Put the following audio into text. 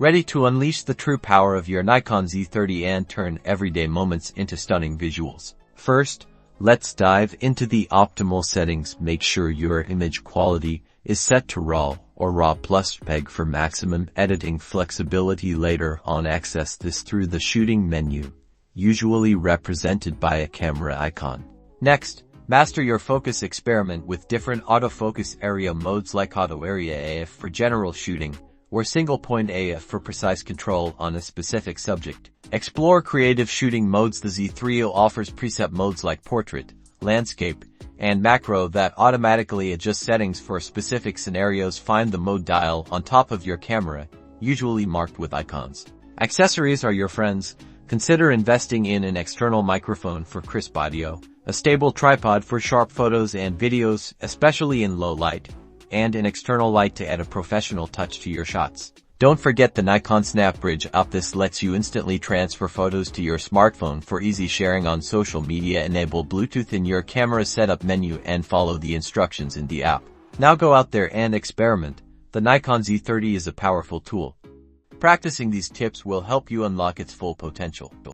Ready to unleash the true power of your Nikon Z30 and turn everyday moments into stunning visuals. First, let's dive into the optimal settings. Make sure your image quality is set to RAW or RAW plus JPEG for maximum editing flexibility. Later on, access this through the shooting menu, usually represented by a camera icon. Next, master your focus. Experiment with different autofocus area modes like auto area AF for general shooting, or single point AF for precise control on a specific subject. Explore creative shooting modes. The Z30 offers preset modes like portrait, landscape, and macro that automatically adjust settings for specific scenarios. Find the mode dial on top of your camera, usually marked with icons. Accessories are your friends. Consider investing in an external microphone for crisp audio, a stable tripod for sharp photos and videos, especially in low light, and an external light to add a professional touch to your shots. Don't forget the Nikon SnapBridge App. This lets you instantly transfer photos to your smartphone for easy sharing on social media. Enable Bluetooth in your camera setup menu and follow the instructions in the app. Now go out there and experiment. The Nikon Z30 is a powerful tool. Practicing these tips will help you unlock its full potential.